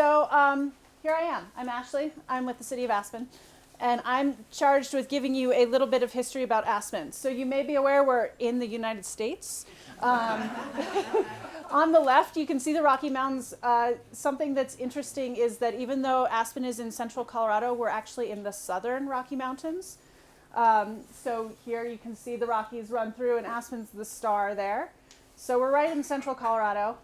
So here I am. I'm Ashley. I'm with the City of Aspen. And I'm charged with giving you a little bit of history about Aspen. So you may be aware we're in the United States. On the left, you can see the Rocky Mountains. Something that's interesting is that even though Aspen is in central Colorado, we're actually in the southern Rocky Mountains. So here you can see the Rockies run through, and Aspen's the star there. So we're right in central Colorado.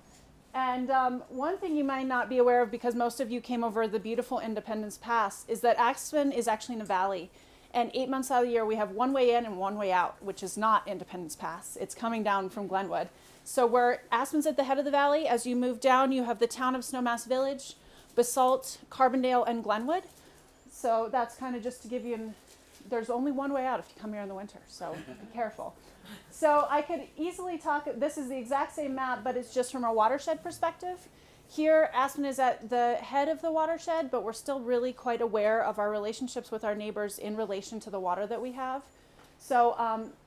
And one thing you might not be aware of, because most of you came over the beautiful Independence Pass, is that Aspen is actually in a valley. And 8 months out of the year, we have one way in and one way out, which is not Independence Pass. It's coming down from Glenwood. So Aspen's at the head of the valley. As you move down, you have the town of Snowmass Village, Basalt, Carbondale, and Glenwood. So that's kind of just to give you there's only one way out if you come here in the winter, so be careful. So I could easily talk, this is the exact same map, but it's just from a watershed perspective. Here, Aspen is at the head of the watershed, but we're still really quite aware of our relationships with our neighbors in relation to the water that we have. So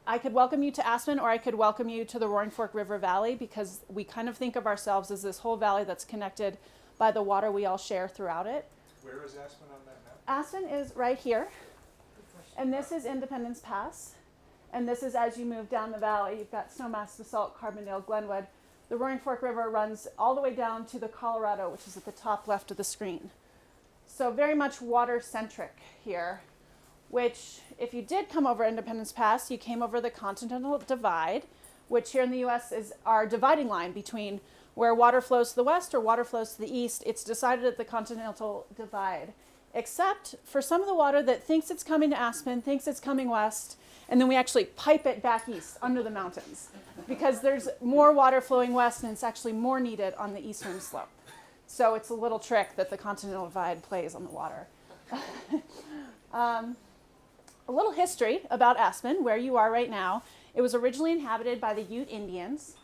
I could welcome you to Aspen, or I could welcome you to the Roaring Fork River Valley, because we kind of think of ourselves as this whole valley that's connected by the water we all share throughout it. Where is Aspen on that map? Aspen is right here, and this is Independence Pass. And this is as you move down the valley. You've got Snowmass, Basalt, Carbondale, Glenwood. The Roaring Fork River runs all the way down to the Colorado, which is at the top left of the screen. So very much water-centric here, which if you did come over Independence Pass, you came over the Continental Divide, which here in the US is our dividing line between where water flows to the west or water flows to the east. It's decided at the Continental Divide, except for some of the water that thinks it's coming to Aspen, thinks it's coming west, and then we actually pipe it back east under the mountains because there's more water flowing west and it's actually more needed on the eastern slope. So it's a little trick that the Continental Divide plays on the water. A little history about Aspen, where you are right now. It was originally inhabited by the Ute Indians,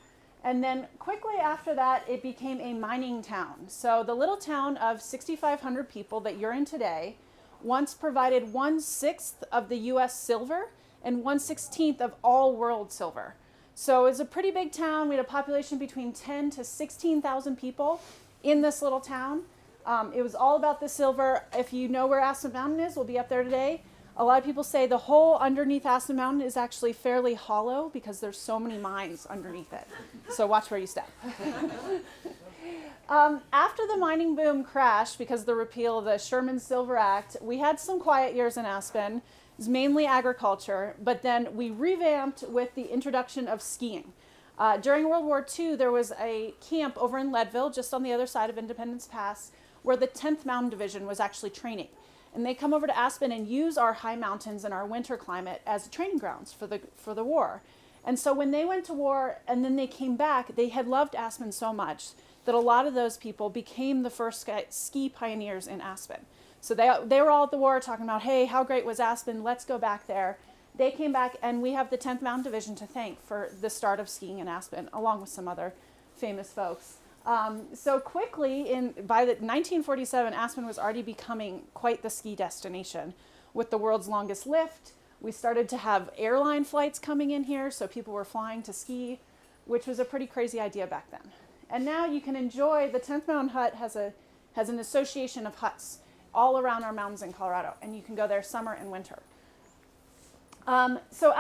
and then quickly after that it became a mining town. So the little town of 6,500 people that you're in today once provided 1/6 of the US silver and 1/16 of all world silver. So it's a pretty big town. We had a population between 10 to 16,000 people in this little town. It was all about the silver. If you know where Aspen Mountain is, we'll be up there today. A lot of people say the hole underneath Aspen Mountain is actually fairly hollow because there's so many mines underneath it. So watch where you step. After the mining boom crashed because of the repeal of the Sherman Silver Act, we had some quiet years in Aspen. It was mainly agriculture, but then we revamped with the introduction of skiing. During World War II, there was a camp over in Leadville, just on the other side of Independence Pass, where the 10th Mountain Division was actually training. And they come over to Aspen and use our high mountains and our winter climate as training grounds for the war. And so when they went to war and then they came back, they had loved Aspen so much that a lot of those people became the first ski pioneers in Aspen. So they were all at the war talking about, hey, how great was Aspen? Let's go back there. They came back, and we have the 10th Mountain Division to thank for the start of skiing in Aspen, along with some other famous folks. So quickly, by 1947, Aspen was already becoming quite the ski destination. With the world's longest lift, we started to have airline flights coming in here, so people were flying to ski, which was a pretty crazy idea back then. And now you can enjoy, the 10th Mountain Hut has an association of huts all around our mountains in Colorado, and you can go there summer and winter. So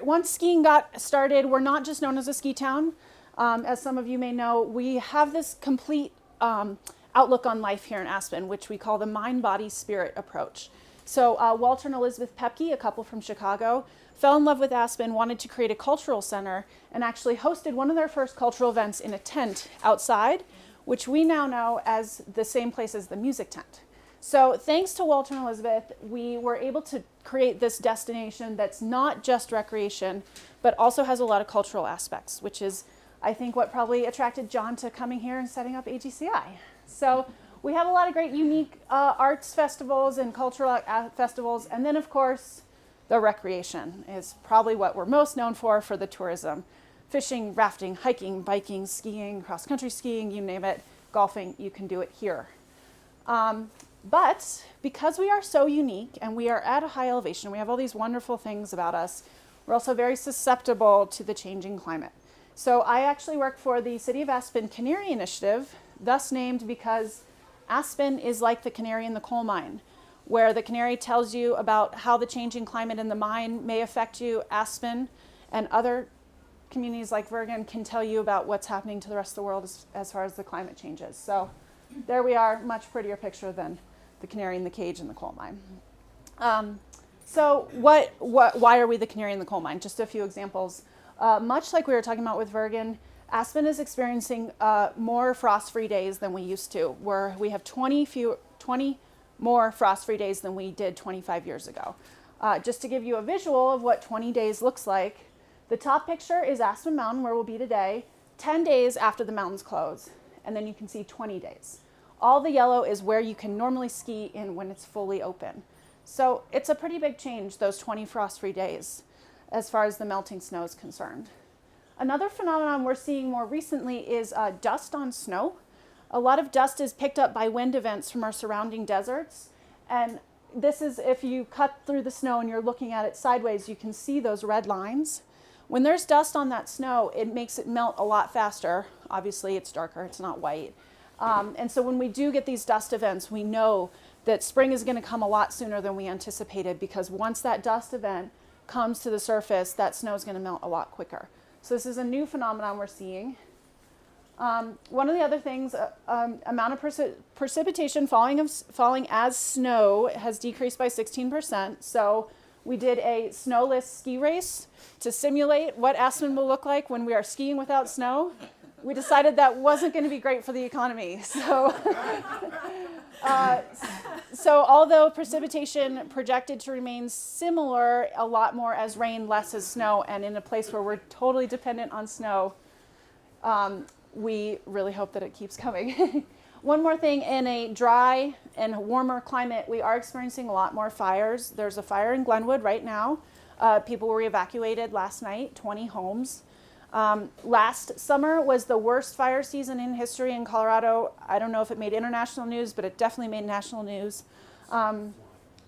once skiing got started, we're not just known as a ski town. As some of you may know, we have this complete outlook on life here in Aspen, which we call the mind, body, spirit approach. So Walter and Elizabeth Pepke, a couple from Chicago, fell in love with Aspen, wanted to create a cultural center, and actually hosted one of their first cultural events in a tent outside, which we now know as the same place as the music tent. So thanks to Walter and Elizabeth, we were able to create this destination that's not just recreation, but also has a lot of cultural aspects, which is, I think, what probably attracted John to coming here and setting up AGCI. So we have a lot of great unique arts festivals and cultural festivals. And then, of course, the recreation is probably what we're most known for the tourism. Fishing, rafting, hiking, biking, skiing, cross-country skiing, you name it, golfing, you can do it here. But because we are so unique and we are at a high elevation, we have all these wonderful things about us, we're also very susceptible to the changing climate. So I actually work for the City of Aspen Canary initiative, thus named because Aspen is like the canary in the coal mine, where the canary tells you about how the changing climate in the mine may affect you. Aspen and other communities like Bergen can tell you about what's happening to the rest of the world as far as the climate changes. So there we are, much prettier picture than the canary in the cage in the coal mine. So why are we the canary in the coal mine? Just a few examples. Much like we were talking about with Bergen, Aspen is experiencing more frost-free days than we used to, where we have 20 more frost-free days than we did 25 years ago. Just to give you a visual of what 20 days looks like, the top picture is Aspen Mountain, where we'll be today, 10 days after the mountains close, and then you can see 20 days. All the yellow is where you can normally ski in when it's fully open. So it's a pretty big change, those 20 frost-free days, as far as the melting snow is concerned. Another phenomenon we're seeing more recently is dust on snow. A lot of dust is picked up by wind events from our surrounding deserts. And this is, if you cut through the snow and you're looking at it sideways, you can see those red lines. When there's dust on that snow, it makes it melt a lot faster. Obviously, it's darker, it's not white. And so when we do get these dust events, we know that spring is going to come a lot sooner than we anticipated, because once that dust event comes to the surface, that snow is going to melt a lot quicker. So this is a new phenomenon we're seeing. One of the other things, amount of precipitation falling as snow has decreased by 16%. So we did a snowless ski race to simulate what Aspen will look like when we are skiing without snow. We decided that wasn't going to be great for the economy. So, so although precipitation projected to remain similar, a lot more as rain, less as snow, and in a place where we're totally dependent on snow, we really hope that it keeps coming. One more thing, in a dry and warmer climate, we are experiencing a lot more fires. There's a fire in Glenwood right now. People were evacuated last night, 20 homes. Last summer was the worst fire season in history in Colorado. I don't know if it made international news, but it definitely made national news.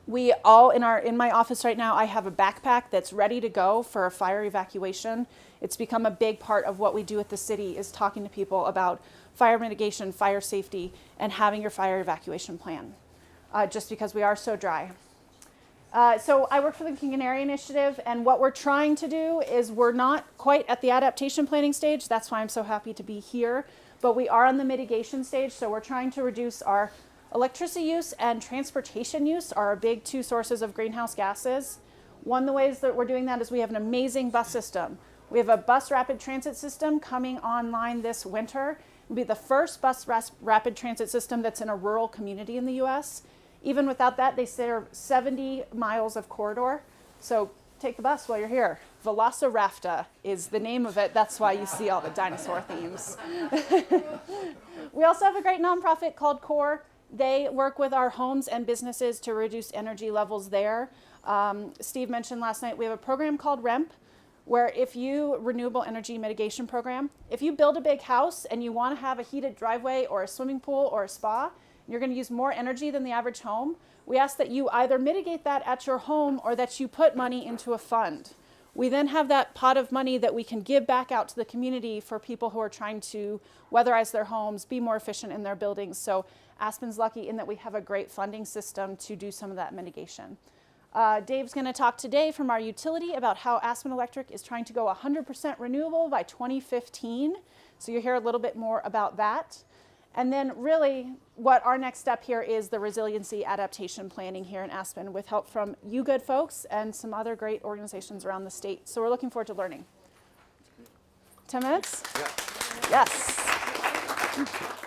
We all, in my office right now, I have a backpack that's ready to go for a fire evacuation. It's become a big part of what we do at the city, is talking to people about fire mitigation, fire safety, and having your fire evacuation plan, just because we are so dry. So I work for the Canary Initiative, and what we're trying to do is, we're not quite at the adaptation planning stage. That's why I'm so happy to be here. But we are on the mitigation stage, so we're trying to reduce our electricity use and transportation use, are our big two sources of greenhouse gases. One of the ways that we're doing that is we have an amazing bus system. We have a bus rapid transit system coming online this winter. It'll be the first bus rapid transit system that's in a rural community in the US. Even without that, they serve 70 miles of corridor. So take the bus while you're here. Velociraptor is the name of it. That's why you see all the dinosaur themes. We also have a great nonprofit called CORE. They work with our homes and businesses to reduce energy levels there. Steve mentioned last night, we have a program called REMP, where if you, renewable energy mitigation program, if you build a big house and you want to have a heated driveway or a swimming pool or a spa, you're going to use more energy than the average home, we ask that you either mitigate that at your home or that you put money into a fund. We then have that pot of money that we can give back out to the community for people who are trying to weatherize their homes, be more efficient in their buildings. So Aspen's lucky in that we have a great funding system to do some of that mitigation. Dave's going to talk today from our utility about how Aspen Electric is trying to go 100% renewable by 2015. So you'll hear a little bit more about that. And then really what our next step here is the resiliency adaptation planning here in Aspen, with help from you good folks and some other great organizations around the state. So we're looking forward to learning. 10 minutes? Yeah. Yes.